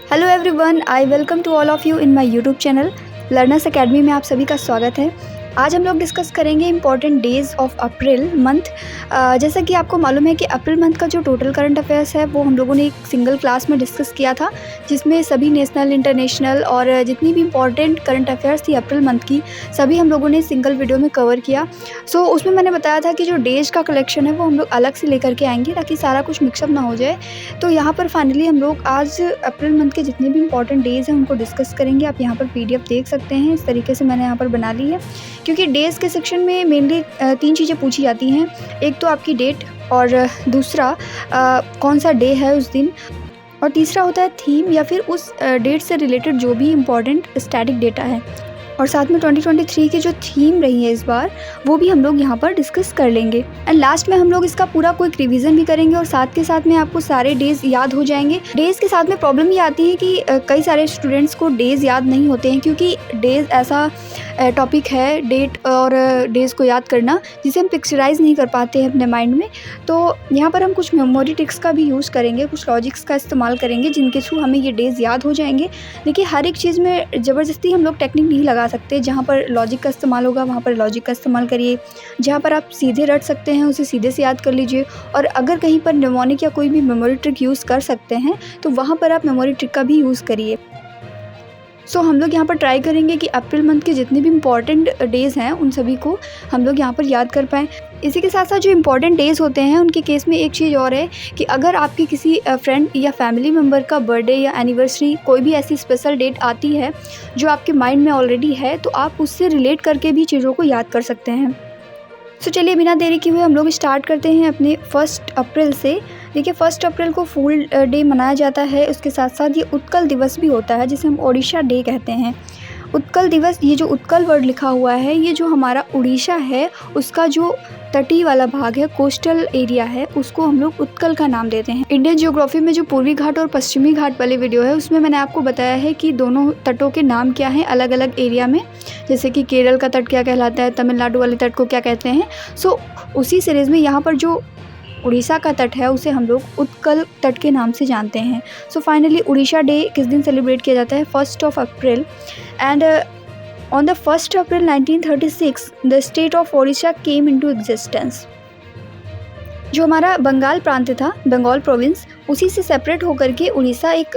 Hello everyone, I welcome to all of you in my YouTube channel learners academy में आप सभी का स्वागत है। आज हम लोग डिस्कस करेंगे important days of April month. जैसा कि आपको मालूम है कि अप्रैल मंथ का जो टोटल करंट अफेयर्स है वो हम लोगों ने एक सिंगल क्लास में डिस्कस किया था, जिसमें सभी नेशनल, इंटरनेशनल और जितनी भी इम्पॉर्टेंट करंट अफेयर्स थी अप्रैल मंथ की, सभी हम लोगों ने सिंगल वीडियो में कवर किया। उसमें मैंने बताया था कि जो डेज़ का कलेक्शन है वो हम लोग अलग से लेकर के आएंगे ताकि सारा कुछ मिक्सअप ना हो जाए। तो यहाँ पर फाइनली हम लोग आज अप्रैल मंथ के जितने भी इम्पॉर्टेंट डेज़ हैं उनको डिस्कस करेंगे। आप यहाँ पर PDF देख सकते हैं, इस तरीके से मैंने यहाँ पर बना ली है, क्योंकि डेज़ के सेक्शन में मेनली 3 चीज़ें पूछी जाती हैं। एक तो आपकी डेट, और दूसरा कौन सा डे है उस दिन, और तीसरा होता है थीम या फिर उस डेट से रिलेटेड जो भी इम्पॉर्टेंट स्टैटिक डेटा है। और साथ में 2023 की जो थीम रही है इस बार, वो भी हम लोग यहाँ पर डिस्कस कर लेंगे। एंड लास्ट में हम लोग इसका पूरा क्विक रिवीजन भी करेंगे और साथ के साथ में आपको सारे डेज याद हो जाएंगे। डेज़ के साथ में प्रॉब्लम ये आती है कि कई सारे स्टूडेंट्स को डेज़ याद नहीं होते हैं, क्योंकि डेज़ ऐसा टॉपिक है, डेट और डेज़ को याद करना, जिसे हम पिक्चराइज नहीं कर पाते हैं अपने माइंड में। तो यहाँ पर हम कुछ मेमोरी ट्रिक्स का भी यूज़ करेंगे, कुछ लॉजिक्स का इस्तेमाल करेंगे, जिनके थ्रू हमें ये डेज़ याद हो जाएंगे। देखिए, हर एक चीज़ में ज़बरदस्ती हम लोग टेक्निक नहीं लगा सकते। जहाँ पर लॉजिक का इस्तेमाल होगा वहाँ पर लॉजिक का इस्तेमाल करिए, जहाँ पर आप सीधे रट सकते हैं उसे सीधे से याद कर लीजिए, और अगर कहीं पर निमोनिक या कोई भी मेमोरी ट्रिक यूज़ कर सकते हैं तो वहाँ पर आप मेमोरी ट्रिक का भी यूज़ करिए। हम लोग यहाँ पर ट्राई करेंगे कि अप्रैल मंथ के जितने भी इम्पॉर्टेंट डेज़ हैं उन सभी को हम लोग यहाँ पर याद कर पाएँ। इसी के साथ साथ जो इम्पॉर्टेंट डेज़ होते हैं उनके केस में एक चीज़ और है कि अगर आपकी किसी फ्रेंड या फैमिली मेम्बर का बर्थडे या एनिवर्सरी, कोई भी ऐसी स्पेशल डेट आती है जो आपके माइंड में ऑलरेडी है, तो आप उससे रिलेट करके भी चीज़ों को याद कर सकते हैं। चलिए बिना देरी किए हुए हम लोग स्टार्ट करते हैं अपने 1 अप्रैल से। देखिए, 1 अप्रैल को फूल डे मनाया जाता है। उसके साथ साथ ये उत्कल दिवस भी होता है, जिसे हम ओडिशा डे कहते हैं। उत्कल दिवस, ये जो उत्कल वर्ड लिखा हुआ है, ये जो हमारा उड़ीसा है उसका जो तटीय वाला भाग है, कोस्टल एरिया है, उसको हम लोग उत्कल का नाम देते हैं। इंडियन ज्योग्राफी में जो पूर्वी घाट और पश्चिमी घाट वाली वीडियो है उसमें मैंने आपको बताया है कि दोनों तटों के नाम क्या हैं अलग अलग एरिया में, जैसे कि केरल का तट क्या कहलाता है, तमिलनाडु वाले तट को क्या कहते हैं। उसी सीरीज़ में यहाँ पर जो उड़ीसा का तट है उसे हम लोग उत्कल तट के नाम से जानते हैं। फाइनली उड़ीसा डे किस दिन सेलिब्रेट किया जाता है? 1 April. And on the 1st April 1936 the state of Odisha came into existence। जो हमारा बंगाल प्रांत था, बंगाल प्रोविंस, उसी से सेपरेट होकर के उड़ीसा एक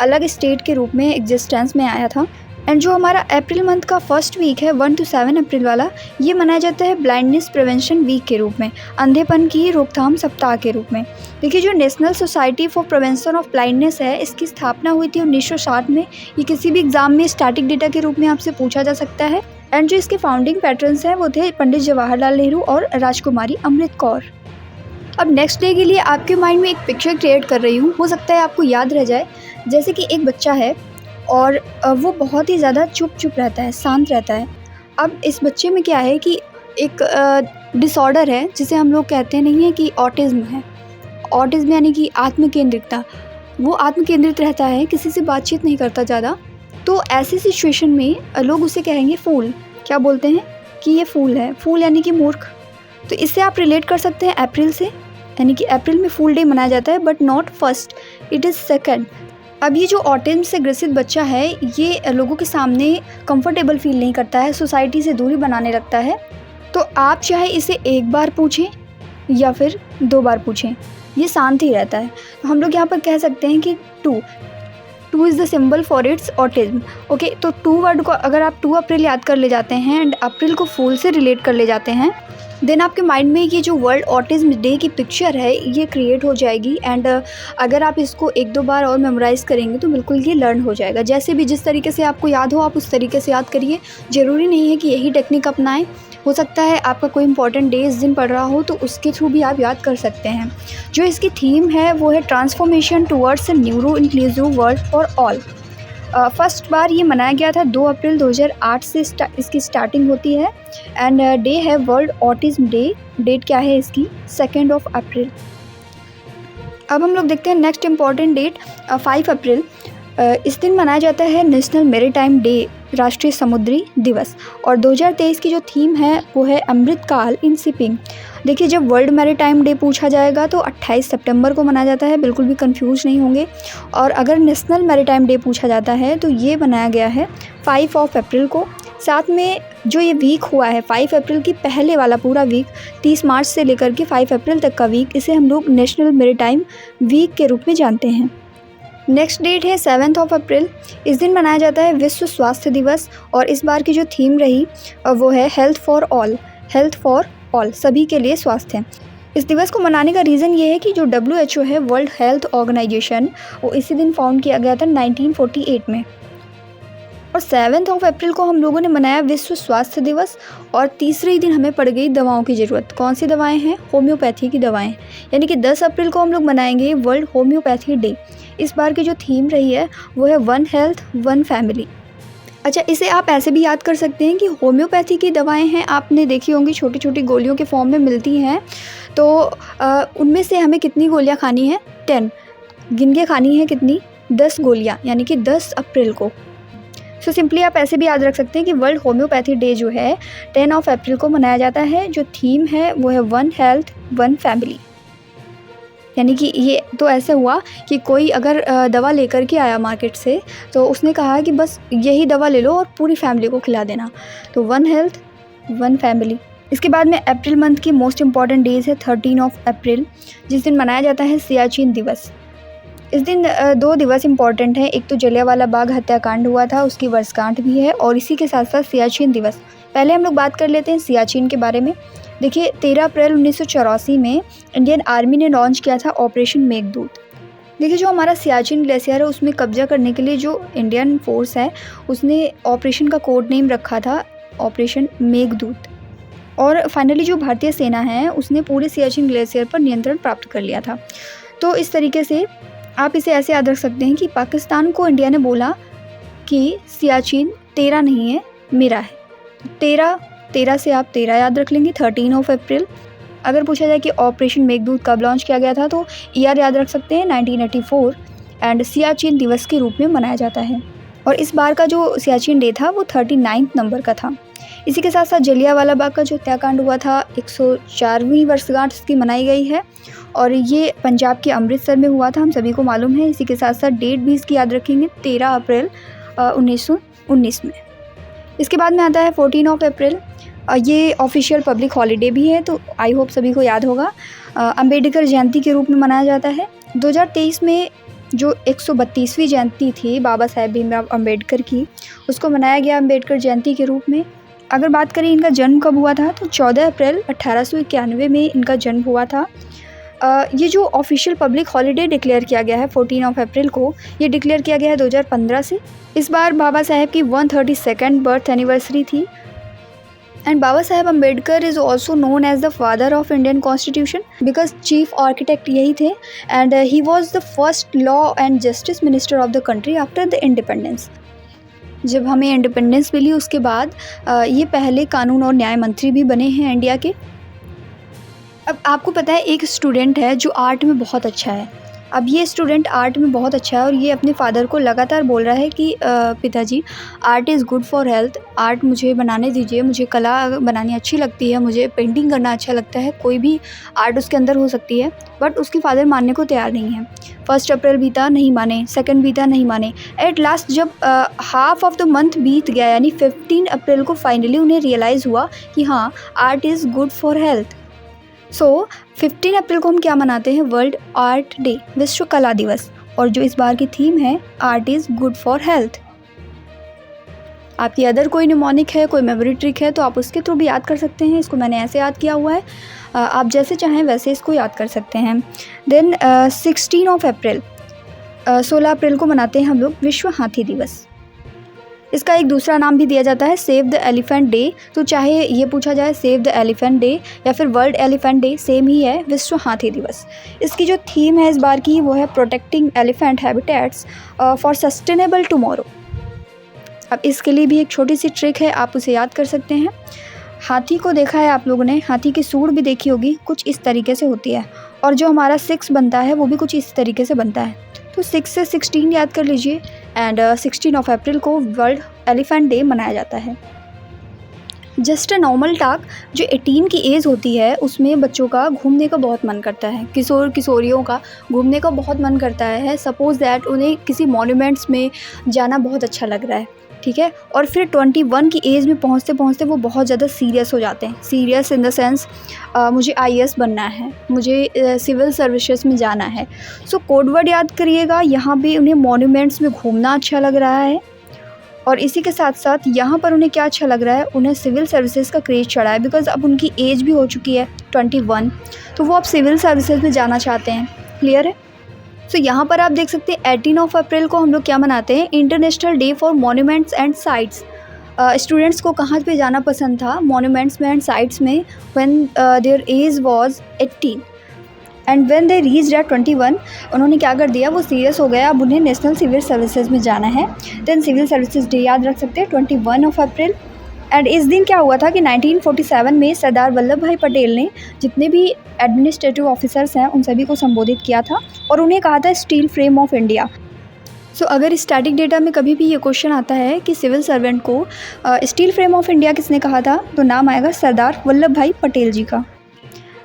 अलग स्टेट के रूप में एग्जिस्टेंस में आया था। एंड जो हमारा अप्रैल मंथ का फर्स्ट वीक है 1 to 7 अप्रैल वाला, ये मनाया जाता है ब्लाइंडनेस प्रिवेंशन वीक के रूप में, अंधेपन की रोकथाम सप्ताह के रूप में। देखिए, जो national society for prevention of blindness है, इसकी स्थापना हुई थी 1960 में। ये किसी भी एग्जाम में स्टैटिक डेटा के रूप में आपसे पूछा जा सकता है। एंड जो इसके फाउंडिंग पैटर्न्स हैं वो थे पंडित जवाहरलाल नेहरू और राजकुमारी अमृत कौर। अब नेक्स्ट डे के लिए आपके माइंड में एक पिक्चर क्रिएट कर रही हूँ, हो सकता है आपको याद रह जाए। जैसे कि एक बच्चा है और वो बहुत ही ज़्यादा चुप रहता है, शांत रहता है। अब इस बच्चे में क्या है कि एक डिसऑर्डर है, जिसे हम लोग कहते नहीं है कि ऑटिज़्म है। ऑटिज़्म यानी कि आत्मकेंद्रितता। वो आत्मकेंद्रित रहता है, किसी से बातचीत नहीं करता ज़्यादा। तो ऐसी सिचुएशन में लोग उसे कहेंगे फूल। क्या बोलते हैं कि ये फूल है, फूल यानी कि मूर्ख। तो इससे आप रिलेट कर सकते हैं अप्रैल से, यानी कि अप्रैल में फूल डे मनाया जाता है, but not 1st, it is 2nd। अब ये जो ऑटिज़म से ग्रसित बच्चा है, ये लोगों के सामने कंफर्टेबल फील नहीं करता है, सोसाइटी से दूरी बनाने लगता है। तो आप चाहे इसे एक बार पूछें या फिर 2 बार पूछें, ये शांत ही रहता है। तो हम लोग यहाँ पर कह सकते हैं कि 2 is the symbol for its autism. Okay, तो 2 वर्ड को अगर आप 2 अप्रैल याद कर ले जाते हैं एंड अप्रैल को फूल से रिलेट कर ले जाते हैं, देन आपके माइंड में ये जो वर्ल्ड ऑटिज़म डे की पिक्चर है ये क्रिएट हो जाएगी। एंड अगर आप इसको 1-2 बार और मेमोराइज़ करेंगे तो बिल्कुल ये लर्न हो जाएगा। जैसे भी जिस तरीके से आपको याद हो आप उस तरीके से याद करिए। ज़रूरी नहीं है कि यही टेक्निक अपनाएं, हो सकता है आपका कोई इंपॉर्टेंट डे इस दिन पड़ रहा हो तो उसके थ्रू भी आप याद कर सकते हैं। जो इसकी थीम है वो है transformation towards a neuro inclusive world for all. First बार ये मनाया गया था 2 अप्रैल 2008 से इसकी स्टार्टिंग होती है। एंड डे है वर्ल्ड ऑटिज़्म डे। डेट क्या है इसकी? 2 अप्रैल। अब हम लोग देखते हैं नेक्स्ट इम्पॉर्टेंट डेट 5 अप्रैल। इस दिन मनाया जाता है नेशनल मैरीटाइम डे, राष्ट्रीय समुद्री दिवस। और 2023 की जो थीम है वो है अमृतकाल इन शिपिंग। देखिए, जब वर्ल्ड मैरीटाइम डे पूछा जाएगा तो 28 सितंबर को मनाया जाता है, बिल्कुल भी कंफ्यूज नहीं होंगे। और अगर नेशनल मैरीटाइम डे पूछा जाता है तो ये बनाया गया है 5 अप्रैल को। साथ में जो ये वीक हुआ है 5 अप्रैल की पहले वाला पूरा वीक, 30 मार्च से लेकर के 5 अप्रैल तक का वीक, इसे हम लोग नेशनल मैरीटाइम वीक के रूप में जानते हैं। नेक्स्ट डेट है 7 अप्रैल। इस दिन मनाया जाता है विश्व स्वास्थ्य दिवस। और इस बार की जो थीम रही वो है health for all, health for all, सभी के लिए स्वास्थ्य। इस दिवस को मनाने का रीज़न ये है कि जो WHO है, वर्ल्ड हेल्थ ऑर्गेनाइजेशन, वो इसी दिन फाउंड किया गया था 1948 में। और 7 अप्रैल को हम लोगों ने मनाया विश्व स्वास्थ्य दिवस। और तीसरे ही दिन हमें पड़ गई दवाओं की ज़रूरत। कौन सी दवाएं हैं? होम्योपैथी की दवाएं। यानी कि 10 अप्रैल को हम लोग मनाएंगे वर्ल्ड होम्योपैथी डे। इस बार की जो थीम रही है वो है वन हेल्थ वन फैमिली। अच्छा, इसे आप ऐसे भी याद कर सकते हैं कि होम्योपैथी की दवाएं हैं, आपने देखी होंगी, छोटी छोटी गोलियों के फॉर्म में मिलती हैं। तो उनमें से हमें कितनी गोलियां खानी है? 10। गिन के खानी है कितनी? 10 गोलियां, यानी कि 10 अप्रैल को। सो सिंपली आप ऐसे भी याद रख सकते हैं कि वर्ल्ड होम्योपैथी डे जो है 10 अप्रैल को मनाया जाता है। जो थीम है वो है वन हेल्थ वन फैमिली। यानी कि ये तो ऐसे हुआ कि कोई अगर दवा लेकर के आया मार्केट से, तो उसने कहा कि बस यही दवा ले लो और पूरी फैमिली को खिला देना। तो वन हेल्थ वन फैमिली। इसके बाद में अप्रैल मंथ की मोस्ट इम्पॉर्टेंट डेज़ है 13 अप्रैल, जिस दिन मनाया जाता है सियाचिन दिवस। इस दिन 2 दिवस इम्पॉर्टेंट हैं। एक तो जलियांवाला बाग हत्याकांड हुआ था, उसकी वर्षगांठ भी है, और इसी के साथ साथ सियाचिन दिवस। पहले हम लोग बात कर लेते हैं सियाचिन के बारे में। देखिए, 13 अप्रैल 1984 में इंडियन आर्मी ने लॉन्च किया था ऑपरेशन मेघदूत। देखिए, जो हमारा सियाचिन ग्लेशियर है उसमें कब्जा करने के लिए जो इंडियन फोर्स है उसने ऑपरेशन का कोड नेम रखा था ऑपरेशन मेघदूत। और फाइनली जो भारतीय सेना है उसने पूरे सियाचिन ग्लेशियर पर नियंत्रण प्राप्त कर लिया था। तो इस तरीके से आप इसे ऐसे याद रख सकते हैं कि पाकिस्तान को इंडिया ने बोला कि सियाचिन तेरा नहीं है, मेरा है। 13 से आप 13 याद रख लेंगे, 13 अप्रैल। अगर पूछा जाए कि ऑपरेशन मेघदूत कब लॉन्च किया गया था तो ईयर याद रख सकते हैं 1984, एंड सियाचिन दिवस के रूप में मनाया जाता है। और इस बार का जो सियाचिन डे था वो 39 नंबर का था। इसी के साथ साथ जलियांवाला बाग का जो हत्याकांड हुआ था 104वीं वर्षगांठ इसकी मनाई गई है, और ये पंजाब के अमृतसर में हुआ था, हम सभी को मालूम है। इसी के साथ साथ डेट भी इसकी याद रखेंगे 13 अप्रैल 1919 में। इसके बाद में आता है 14 अप्रैल। ये ऑफिशियल पब्लिक हॉलीडे भी है, तो आई होप सभी को याद होगा। अंबेडकर जयंती के रूप में मनाया जाता है। 2023 में जो 132वीं जयंती थी बाबा साहेब भीमराव अम्बेडकर की, उसको मनाया गया अम्बेडकर जयंती के रूप में। अगर बात करें इनका जन्म कब हुआ था तो 14 अप्रैल 1891 में इनका जन्म हुआ था। ये जो ऑफिशियल पब्लिक हॉलीडे डिक्लेयर किया गया है 14 अप्रैल को, ये डिक्लेयर किया गया है 2015 से। इस बार बाबा साहेब की 132nd बर्थ एनिवर्सरी थी। And Baba Saheb Ambedkar is also known as the father of Indian constitution because chief architect यही थे, and he was the first law and justice minister of the country after the independence. जब हमें independence मिली उसके बाद ये पहले कानून और न्याय मंत्री भी बने हैं इंडिया के। अब आपको पता है एक स्टूडेंट है जो आर्ट में बहुत अच्छा है। अब ये स्टूडेंट आर्ट में बहुत अच्छा है और ये अपने फादर को लगातार बोल रहा है कि पिताजी, art is good for health, art मुझे बनाने दीजिए, मुझे कला बनानी अच्छी लगती है, मुझे पेंटिंग करना अच्छा लगता है, कोई भी आर्ट उसके अंदर हो सकती है। बट उसके फादर मानने को तैयार नहीं है। 1 अप्रैल बीता, नहीं माने, 2 बीता, नहीं माने। एट लास्ट जब हाफ ऑफ द मंथ बीत गया, यानी 15 अप्रैल को फाइनली उन्हें रियलाइज़ हुआ कि हाँ, art is good for health. So 15 April को हम क्या मनाते हैं? वर्ल्ड आर्ट डे, विश्व कला दिवस। और जो इस बार की थीम है art is good for health. आपकी अदर कोई निमोनिक है, कोई मेमोरी ट्रिक है तो आप उसके थ्रू भी याद कर सकते हैं। इसको मैंने ऐसे याद किया हुआ है, आप जैसे चाहें वैसे इसको याद कर सकते हैं। देन 16 अप्रैल, 16 अप्रैल को मनाते हैं हम लोग विश्व हाथी दिवस। इसका एक दूसरा नाम भी दिया जाता है सेव द एलिफेंट डे। तो चाहे ये पूछा जाए सेव द एलिफेंट डे या फिर वर्ल्ड एलिफेंट डे, सेम ही है, विश्व हाथी दिवस। इसकी जो थीम है इस बार की वो है protecting elephant habitats for sustainable tomorrow. अब इसके लिए भी एक छोटी सी ट्रिक है, आप उसे याद कर सकते हैं। हाथी को देखा है आप लोगों ने, हाथी की सूंड भी देखी होगी, कुछ इस तरीके से होती है, और जो हमारा 6 बनता है वो भी कुछ इस तरीके से बनता है। तो 6 से 16 याद कर लीजिए, एंड 16 ऑफ अप्रैल को वर्ल्ड एलिफेंट डे मनाया जाता है। जस्ट अ नॉर्मल टाक, जो 18 की एज होती है उसमें बच्चों का घूमने का बहुत मन करता है, किशोर किशोरियों का घूमने का बहुत मन करता है। सपोज़ दैट उन्हें किसी मॉन्यूमेंट्स में जाना बहुत अच्छा लग रहा है, ठीक है, और फिर 21 की एज में पहुंचते पहुंचते वो बहुत ज़्यादा सीरियस हो जाते हैं। सीरियस इन द सेंस मुझे आईएएस बनना है, मुझे सिविल सर्विसेज में जाना है। सो कोड वर्ड याद करिएगा, यहाँ भी उन्हें मॉन्यूमेंट्स में घूमना अच्छा लग रहा है, और इसी के साथ साथ यहाँ पर उन्हें क्या अच्छा लग रहा है, उन्हें सिविल सर्विसेज का क्रेज़ चढ़ा है, बिकॉज़ अब उनकी एज भी हो चुकी है 21, तो वो अब सिविल सर्विसेज में जाना चाहते हैं। क्लियर है? सो यहाँ पर आप देख सकते हैं 18 ऑफ अप्रैल को हम लोग क्या मनाते हैं, international day for monuments and sites. Students को कहाँ पे जाना पसंद था, मॉन्यूमेंट्स में एंड साइट्स में, when their age was 18 and when they reached at 21, उन्होंने क्या कर दिया, वो सीरियस हो गया, अब उन्हें नेशनल सिविल सर्विसेज में जाना है। देन सिविल सर्विसेज डे याद रख सकते हैं 21 ऑफ अप्रैल। एंड इस दिन क्या हुआ था कि 1947 में सरदार वल्लभ भाई पटेल ने जितने भी एडमिनिस्ट्रेटिव ऑफिसर्स हैं उन सभी को संबोधित किया था और उन्हें कहा था स्टील फ्रेम ऑफ इंडिया। सो अगर स्टैटिक डेटा में कभी भी ये क्वेश्चन आता है कि सिविल सर्वेंट को स्टील फ्रेम ऑफ इंडिया किसने कहा था, तो नाम आएगा सरदार वल्लभ भाई पटेल जी का।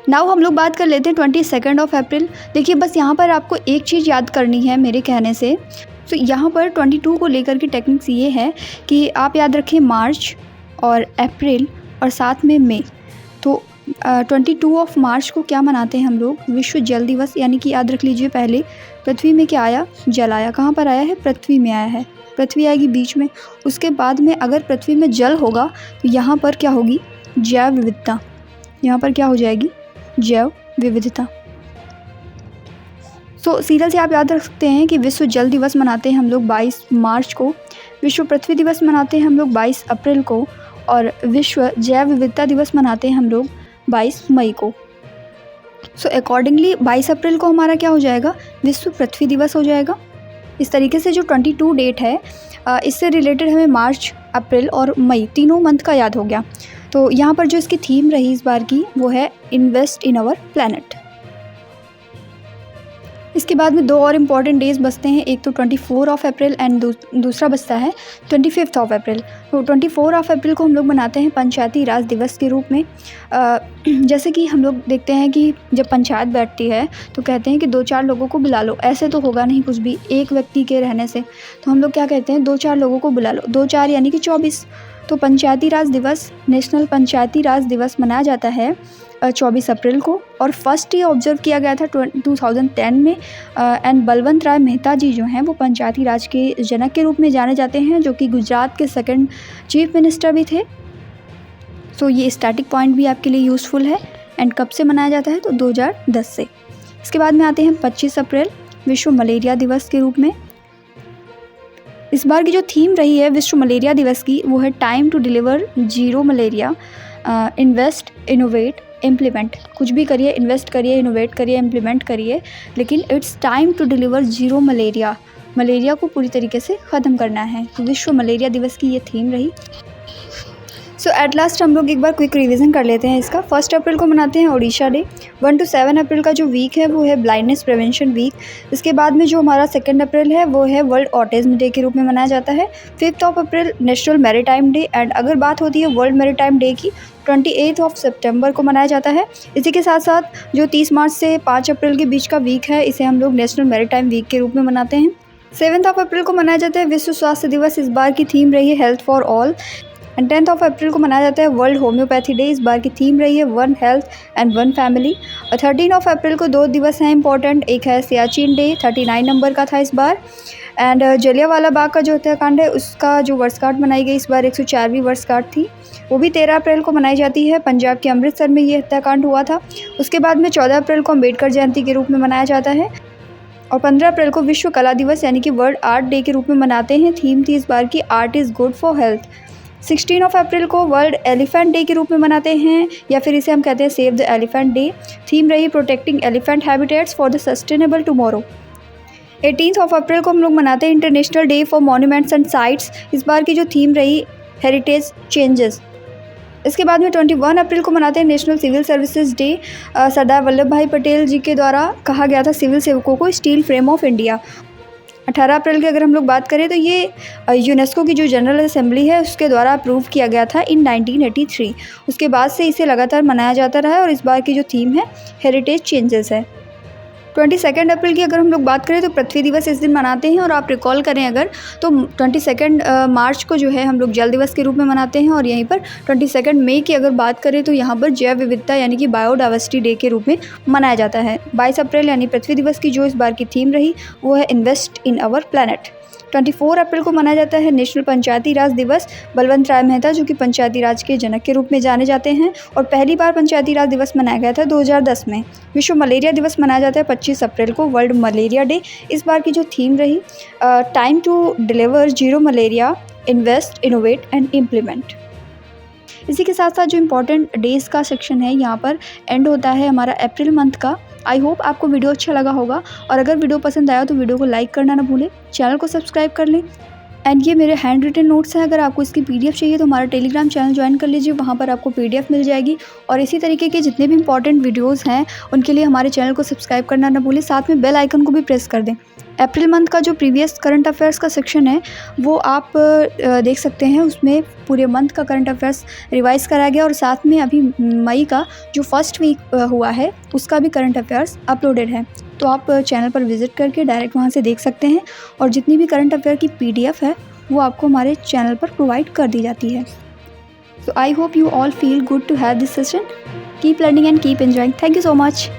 नाउ हम लोग बात कर लेते हैं 22 ऑफ अप्रैल। देखिए बस यहाँ पर आपको एक चीज़ याद करनी है मेरे कहने से। तो यहाँ पर 22 को लेकर की टेक्निक्स ये है कि आप याद रखें मार्च और अप्रैल और साथ में मई। तो 22 ऑफ मार्च को क्या मनाते हैं हम लोग, विश्व जल दिवस। यानी कि याद रख लीजिए, पहले पृथ्वी में क्या आया, जल आया। कहाँ पर आया है, पृथ्वी में आया है, पृथ्वी आएगी बीच में। उसके बाद में अगर पृथ्वी में जल होगा तो यहाँ पर क्या होगी, जैव विविधता। यहाँ पर क्या हो जाएगी, जैव विविधता। सो सीरियल से आप याद रख सकते हैं कि विश्व जल दिवस मनाते हैं हम लोग 22 मार्च को, विश्व पृथ्वी दिवस मनाते हैं हम लोग 22 अप्रैल को, और विश्व जैव विविधता दिवस मनाते हैं हम लोग 22 मई को। सो अकॉर्डिंगली 22 अप्रैल को हमारा क्या हो जाएगा, विश्व पृथ्वी दिवस हो जाएगा। इस तरीके से जो 22 डेट है इससे रिलेटेड हमें मार्च, अप्रैल और मई तीनों मंथ का याद हो गया। तो यहाँ पर जो इसकी थीम रही इस बार की वो है इन्वेस्ट इन आवर प्लैनेट। इसके बाद में दो और इम्पॉर्टेंट डेज़ बचते हैं, एक तो 24 ऑफ अप्रैल एंड दूसरा बचता है 25 ऑफ अप्रैल। तो 24 ऑफ अप्रैल को हम लोग मनाते हैं पंचायती राज दिवस के रूप में। जैसे कि हम लोग देखते हैं कि जब पंचायत बैठती है तो कहते हैं कि 2-4 लोगों को बुला लो। ऐसे तो होगा नहीं कुछ भी एक व्यक्ति के रहने से, तो हम लोग क्या कहते हैं, 2-4 लोगों को बुला लो। 2-4 यानी कि 24। तो पंचायती राज दिवस, नेशनल पंचायती राज दिवस मनाया जाता है 24 अप्रैल को। और फर्स्ट ये ऑब्जर्व किया गया था 2010 में। एंड बलवंत राय मेहता जी जो हैं वो पंचायती राज के जनक के रूप में जाने जाते हैं, जो कि गुजरात के सेकंड चीफ मिनिस्टर भी थे। सो ये स्टैटिक पॉइंट भी आपके लिए यूज़फुल है। एंड कब से मनाया जाता है, तो 2010 से। इसके बाद में आते हैं 25 अप्रैल, विश्व मलेरिया दिवस के रूप में। इस बार की जो थीम रही है विश्व मलेरिया दिवस की वो है time to deliver zero malaria, invest, innovate, implement. कुछ भी करिए, इन्वेस्ट करिए, इनोवेट करिए, इम्प्लीमेंट करिए, लेकिन it's time to deliver zero malaria. Malaria को पूरी तरीके से ख़त्म करना है। तो विश्व मलेरिया दिवस की ये थीम रही। सो एट लास्ट हम लोग एक बार क्विक रिवीजन कर लेते हैं इसका। 1 अप्रैल को मनाते हैं ओडिशा डे। 1 to 7 अप्रैल का जो वीक है वो है ब्लाइंडनेस प्रिवेंशन वीक। इसके बाद में जो हमारा 2 अप्रैल है वो है वर्ल्ड ऑटिज्म डे के रूप में मनाया जाता है। 5 of April national maritime day. And अगर बात होती है वर्ल्ड मैरीटाइम डे की, 28 ऑफ सितंबर को मनाया जाता है। इसी के साथ साथ जो 30 मार्च से 5 अप्रैल के बीच का वीक है इसे हम लोग नेशनल मैरीटाइम वीक के रूप में मनाते हैं। 7 ऑफ अप्रैल को मनाया जाता है विश्व स्वास्थ्य दिवस। इस बार की थीम रही है health for all. And 10 of April को मनाया जाता है वर्ल्ड होम्योपैथी डे। इस बार की थीम रही है 1 हेल्थ एंड 1 फैमिली। और 13 ऑफ अप्रैल को 2 दिवस हैं इंपॉर्टेंट। एक है सियाचिन डे, 39 नंबर का था इस बार। एंड जलियांवाला बाग का जो हत्याकांड है उसका जो वर्षगांठ मनाई गई इस बार 104वीं वर्षगांठ थी, वो भी 13 अप्रैल को मनाई जाती है। पंजाब के अमृतसर में ये हत्याकांड हुआ था। उसके बाद में 14 अप्रैल को अम्बेडकर जयंती के रूप में मनाया जाता है। और 15 अप्रैल को विश्व कला दिवस यानी कि वर्ल्ड आर्ट डे के रूप में मनाते हैं। थीम थी इस बार की art is good for health. 16 of April को वर्ल्ड एलिफेंट डे के रूप में मनाते हैं, या फिर इसे हम कहते हैं save the elephant day. Theme रही protecting elephant habitats for the sustainable tomorrow. 18 of April को हम लोग मनाते हैं international day for monuments and sites. इस बार की जो थीम रही हेरिटेज चेंजेस। इसके बाद में 21 अप्रैल को मनाते हैं national civil services day. Sardar Vallabh भाई पटेल जी के द्वारा कहा गया था सिविल सेवकों को स्टील फ्रेम ऑफ इंडिया। 18 अप्रैल की अगर हम लोग बात करें तो ये यूनेस्को की जो जनरल असेंबली है उसके द्वारा अप्रूव किया गया था इन 1983। उसके बाद से इसे लगातार मनाया जाता रहा है और इस बार की जो थीम है हेरिटेज चेंजेस है। 22 अप्रैल की अगर हम लोग बात करें तो पृथ्वी दिवस इस दिन मनाते हैं और आप रिकॉल करें अगर तो 22 मार्च को जो है हम लोग जल दिवस के रूप में मनाते हैं और यहीं पर 22 मई की अगर बात करें तो यहाँ पर जैव विविधता यानी कि बायोडाइवर्सिटी डे के रूप में मनाया जाता है। 22 अप्रैल यानी पृथ्वी दिवस की जो इस बार की थीम रही वो है इन्वेस्ट इन आवर प्लैनेट। 24 अप्रैल को मनाया जाता है नेशनल पंचायती राज दिवस। बलवंत राय मेहता जो कि पंचायती राज के जनक के रूप में जाने जाते हैं और पहली बार पंचायती राज दिवस मनाया गया था 2010 में। विश्व मलेरिया दिवस मनाया जाता है 25 अप्रैल को, वर्ल्ड मलेरिया डे। इस बार की जो थीम रही time to deliver zero malaria, invest, innovate and implement. इसी के साथ साथ जो इम्पोर्टेंट डेज़ का सेक्शन है यहाँ पर एंड होता है हमारा अप्रैल मंथ का। आई होप आपको वीडियो अच्छा लगा होगा और अगर वीडियो पसंद आया तो वीडियो को लाइक करना ना भूलें, चैनल को सब्सक्राइब कर लें। एंड ये मेरे हैंड रिटन नोट्स हैं, अगर आपको इसकी पीडीएफ चाहिए तो हमारा टेलीग्राम चैनल ज्वाइन कर लीजिए, वहाँ पर आपको पीडीएफ मिल जाएगी। और इसी तरीके के जितने भी इंपॉर्टेंट वीडियोस हैं उनके लिए हमारे चैनल को सब्सक्राइब करना ना भूलें, साथ में बेल आइकन को भी प्रेस कर दें। अप्रैल मंथ का जो प्रीवियस करंट अफेयर्स का सेक्शन है वो आप देख सकते हैं, उसमें पूरे मंथ का करंट अफेयर्स रिवाइज़ कराया गया और साथ में अभी मई का जो फर्स्ट वीक हुआ है उसका भी करंट अफेयर्स अपलोडेड है। तो आप चैनल पर विजिट करके डायरेक्ट वहाँ से देख सकते हैं और जितनी भी करंट अफेयर की पीडीएफ है वो आपको हमारे चैनल पर प्रोवाइड कर दी जाती है। So I hope you all feel good to have this session. Keep learning and keep enjoying. Thank you so much.